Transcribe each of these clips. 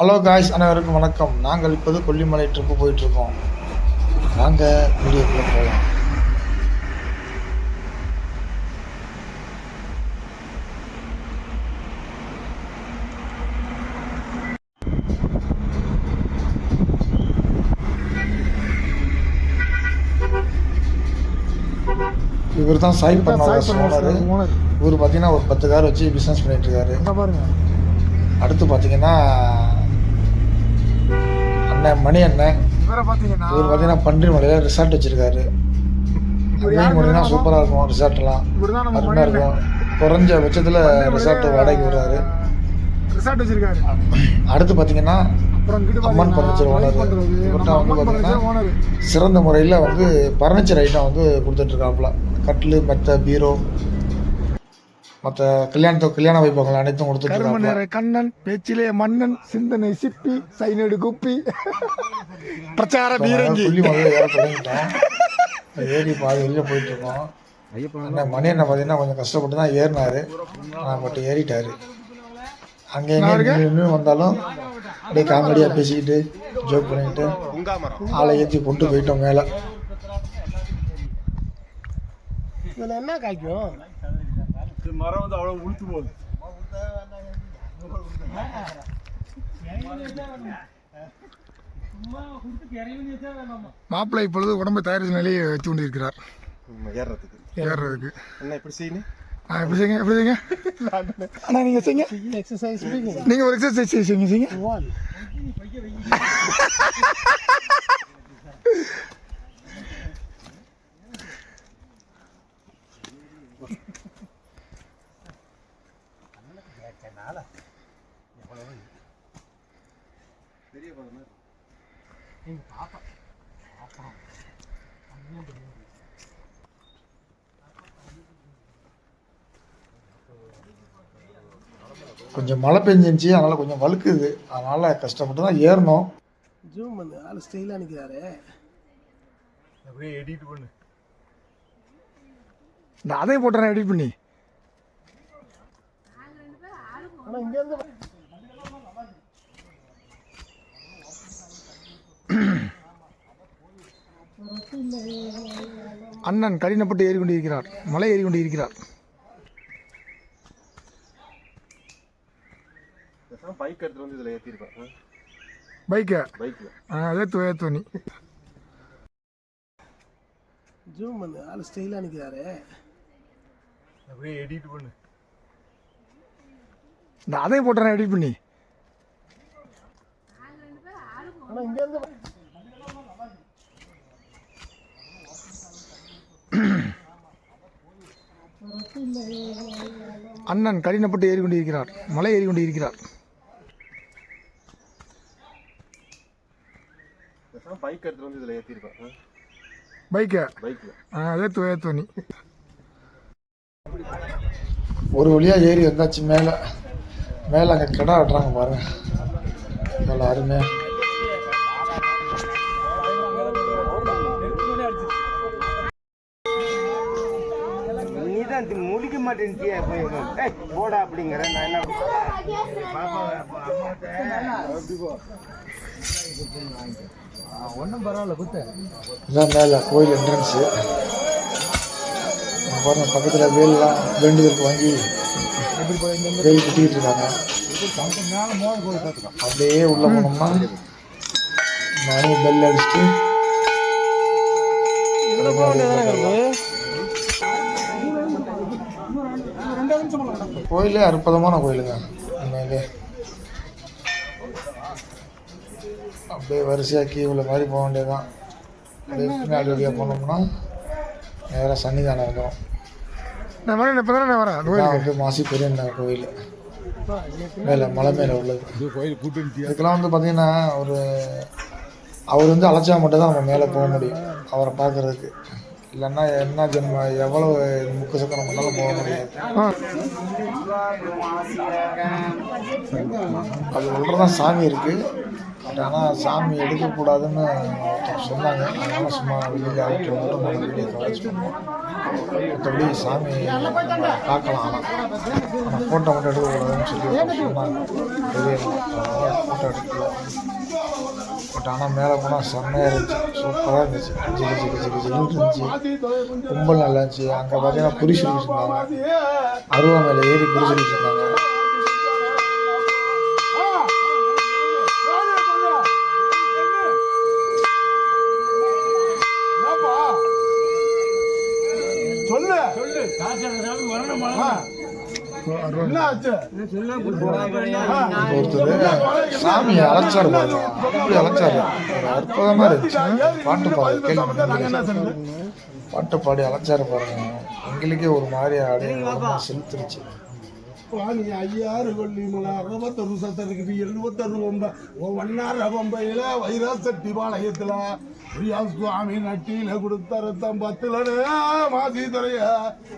Hello guys, அனைவருக்கும் வணக்கம். நாங்கள் இப்போது கொல்லிமலை ட்ரிப்பு போயிட்டுருக்கோம். வாங்க வீடியோக்குள்ளே போகலாம். இவர் தான் சாய் பண்ணார் ஓனர். இவர் பார்த்தீங்கன்னா ஒரு 10 கார் வச்சு பிஸ்னஸ் பண்ணிட்டு இருக்காரு. அடுத்து பார்த்தீங்கன்னா அண்ணன் மணி அண்ணன், இவர் பார்த்தீங்கன்னா பன்றிமலையில் ரிசார்ட் வச்சுருக்காரு. பார்த்தீங்கன்னா சூப்பராக இருக்கும் ரிசார்ட்லாம், அருமையாக இருக்கும். குறைஞ்ச பட்சத்தில் ரிசார்ட் வாடகைக்கு விடுறாரு. அடுத்து பார்த்தீங்கன்னா அம்மன் பர்னிச்சர் ஓனர். இவர்கிட்ட வந்து பார்த்தீங்கன்னா சிறந்த முறையில் வந்து பர்னிச்சர் ஐட்டம் வந்து கொடுத்துட்ருக்காப்புல. கட்டில், மெத்தை, பீரோ, மற்ற கல்யாண வைபவங்கள் அனைத்தும் கொடுத்துட்டு. கண்ணன் பேச்சிலே மன்னன், சிந்தனை சிப்பி, சைனடு குப்பி, பிரச்சார பீரங்கி. ஏற தொடங்கிட்டோம். ஏறி பாதி வெளியில் போயிட்டு இருக்கோம். மணி என்ன பார்த்தீங்கன்னா கொஞ்சம் கஷ்டப்பட்டு தான் ஏறினாரு. நான் மட்டும் ஏறிட்டாரு. அங்கே எங்கே வந்தாலும் அப்படியே காமெடியாக பேசிக்கிட்டு ஜோக் பண்ணிக்கிட்டு ஆளை ஏற்றி கொண்டு போயிட்டோம் மேலே. என்ன காய்க்கும் மரம் வந்து அவ்வளோ உளுத்து போகுது. மாப்பிள்ளை இப்பொழுது உடம்பை தயாரித்த நிலையை வச்சு கொண்டிருக்கிறார். ஏறுறதுக்கு என்ன இப்படி செய்யணும்? எப்படி செய்யுங்க அண்ணா, நீங்கள் செய்யுங்க. நீங்கள் ஒரு எக்ஸசைஸ் செய்யுங்க. கொஞ்சம் மழை பெஞ்சிருந்துச்சு, அதனால் கொஞ்சம் வழுக்குது. அதனால் கஷ்டப்பட்டு தான் ஏறணும். ஜூம் பண்ணு, ஆள் ஸ்டைலாக நிற்கிறாரு. அப்படியே எடிட் பண்ணு. இந்த அதையும் போட்டுறேன் எடிட் பண்ணி. ஆனால் இங்கேருந்து அண்ணன் கடினப்பட்டு ஏறிக்கொண்டிருக்கிறார். மலை ஏறிக்கொண்டிருக்கிறார். பைக் எடுத்துட்டு வந்து இதில் ஏற்றிருக்கேன். பைக்கில் ஏற்றுவ நீ. ஜூம் பண்ணு, ஆள் ஸ்டைலாக நிற்கிறாரு. அப்படியே எடிட் பண்ணு. இந்த அதையும் போட்டுறேன் எடிட் பண்ணி. ஆனால் இங்கேருந்து அண்ணன் கடினப்பட்டு ஏறிக்கொண்டிருக்கிறார். மலை ஏறிக்கொண்டிருக்கிறார். பைக் எடுத்துட்டு வந்து இதில் ஏற்றிருக்கேன். பைக்கில் ஏற்றுவ நீ. ஒரு வழியாக ஏறி வந்தாச்சு மேலே. அங்கே கிடா வெட்டுறாங்க பாருங்க, நல்லா அருமையாக. முடிக்க மாட்டேன் போடா அப்படிங்கிற. நான் என்ன ஒன்றும் பரவாயில்ல குத்து. இதான் மேலே கோயில் என்ட்ரன்ஸு பாருங்க. பக்கத்தில் வேல்லாம் வேண்டுதலுக்கு வாங்கி வேல் கட்டிக்கிட்டு இருக்காங்க. அப்படியே உள்ளே போனோம்னா மணி பெல் அடிச்சுட்டு கோயிலே அற்புதமான கோயிலுங்க உண்மையிலே. அப்படியே வரிசையாக கீவில் மாதிரி போக வேண்டியதுதான். அப்படியே பின்னாடி வழியாக போனோம்னா நேராக சன்னிதானம் வந்துடும். வந்து மாசி பெரிய கோயில் மேலே மலை மேலே உள்ளது. இதுக்கெல்லாம் வந்து பார்த்தீங்கன்னா அவர் வந்து அழைச்சா மட்டும் தான் நம்ம மேலே போக முடியும், அவரை பார்க்குறதுக்கு. இல்லைன்னா என்ன ஜென்ம எவ்வளோ முக்கு சக்கரம் பண்ணாலும் போக முடியாது. அது உள்ளதான் சாமி இருக்குது. ஆனால் சாமி எடுக்கக்கூடாதுன்னு சொன்னாங்க. அதனால் சும்மா வெளியில் அவுட்டு மட்டும் நம்ம வீடியோ கவரேஜ் பண்ணுவோம். மற்றபடி சாமி பார்க்கலாம். ஆனால் ஃபோட்டோ மட்டும் எடுக்கக்கூடாதுன்னு சொல்லி சொன்னாங்க. பெரிய ஃபோட்டோ எடுக்கல. பட் ஆனால் மேலே போனால் செம்மையாக இருந்துச்சு, சூப்பராக இருந்துச்சு, ஜிகின்னு இருந்துச்சு. கும்பல் நல்லா இருந்துச்சு. அங்கே பார்த்தீங்கன்னா குறி சொல்லிட்டு இருந்தாங்க, அருவா மேலே ஏறி குறி சொல்லிட்டு இருந்தாங்க. ஒருத்தர் சாமியை அழைச்சாரு பாருங்க, அப்படி அழைச்சாரு, அற்புதமா இருந்துச்சு. பாட்டு பாடி அழைச்சாரு பாருங்க, எங்களுக்கே ஒரு மாதிரி அடைய செலுத்துருச்சு. பாணி ஐயாறு கொல்லிமலை 61 சத்தருக்கு 71 ஒன்னாறு பம்பையில வைரசட்டி பாளையத்துல சுவாமி நட்டியில கொடுத்த ரத்தம் 10 மாசி துறைய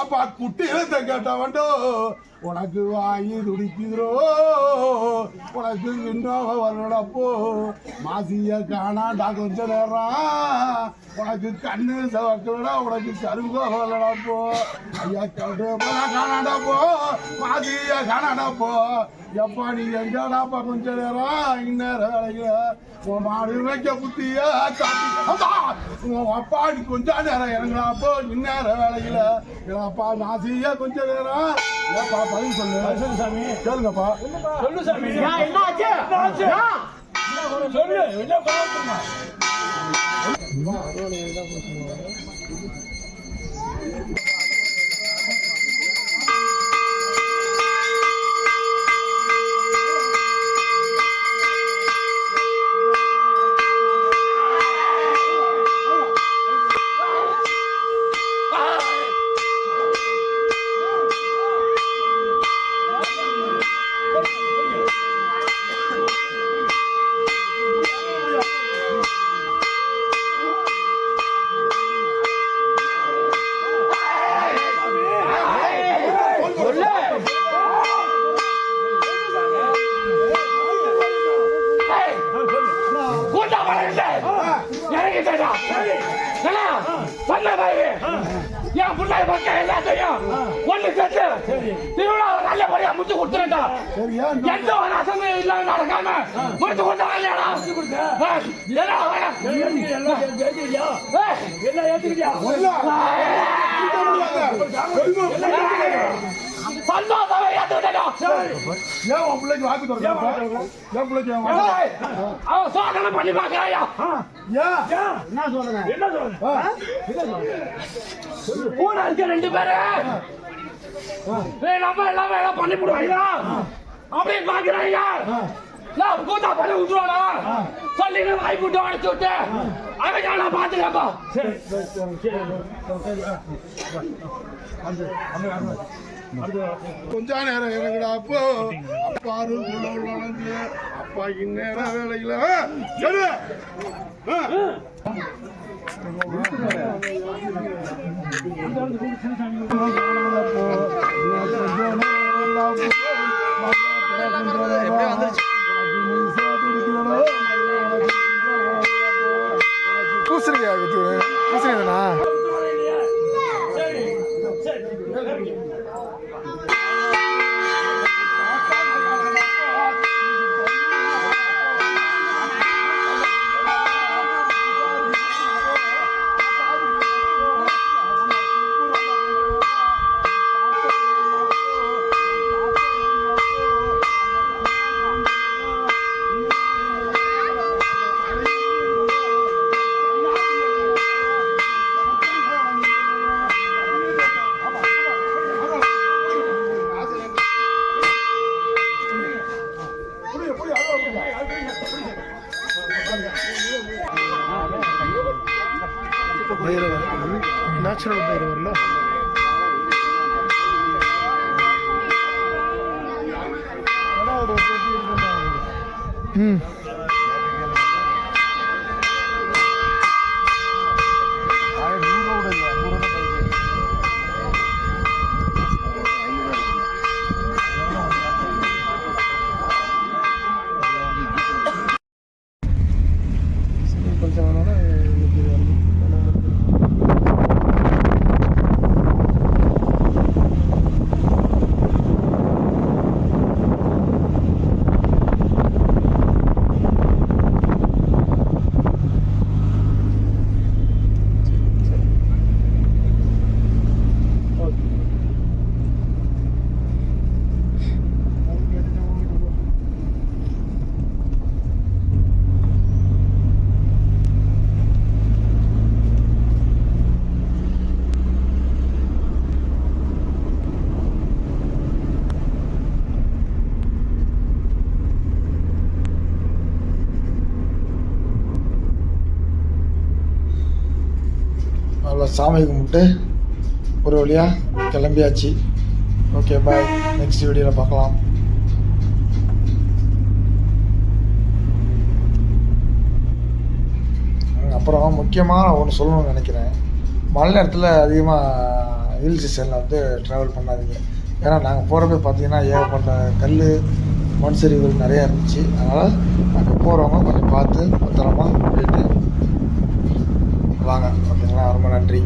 அப்பா குட்டியில கேட்ட வண்டோ உனக்கு வாங்கி துடிக்குதோ உனக்கு இன்னும் வரலப்போ மாசிய காணாண்டா கொஞ்ச நேரம் உனக்கு கண்ணு சவக்கலடா உனக்கு கருங்கோ வரலப்போ ஐயா கண்டு காணாண்டாப்போ மாசிய காணாண்டாப்போ எப்பா நீ எங்கடாப்பா கொஞ்ச நேரம் இந்நேரம் வேலையில உன் மாடு வைக்க புத்திய காட்டி உன் அப்பா நீ கொஞ்ச நேரம் இறங்கலாப்போ இந்நேரம் வேலையில அப்பா மாசிய கொஞ்ச நேரம் ஏப்பா பதில் சொல்லு சாமி கேளுங்கப்பா சொல்லு சாமி என்ன ஆச்சு சொல்லு என்ன பாத்துமா பண்ணி பாக்குறாயா கூட இருக்க 2 பேரு நம்ம எல்லாம் பண்ணி போடுவாங்க அப்படியே பாக்குறாங்க கூட்டா பண்ணி விட்டுருவாடா சொல்லி வாய் கூட்டம் அடைச்சு விட்டு அதை நான் பாத்துக்கப்பா கொஞ்ச நேரம் எனக்குடா அப்போ அப்பாரு உள்ளவங்க அப்பா இந்நேரம் வேலையில சரி பூசணிக்கா பூசணிக்கா நேச்சுரல் பைரவர்ல அவ்வளோ சாமி கும்பிட்டு ஒரு வழியாக கிளம்பியாச்சு. ஓகே பாய், நெக்ஸ்ட் வீடியோவில் பார்க்கலாம். அப்புறம் முக்கியமாக ஒன்று சொல்லணும்னு நினைக்கிறேன். மழை நேரத்தில் அதிகமாக ஹில் ஸ்டேஷனில் வந்து ட்ராவல் பண்ணாதீங்க. ஏன்னா நாங்கள் போகிறப்ப பார்த்தீங்கன்னா ஏகப்பட்ட கல் மண் சரிவுகள் நிறையா இருந்துச்சு. அதனால் அங்கே போகிறவங்க கொஞ்சம் பார்த்து பத்திரமா போயிட்டு வாங்க. ஓகேங்களா, ரொம்ப நன்றி.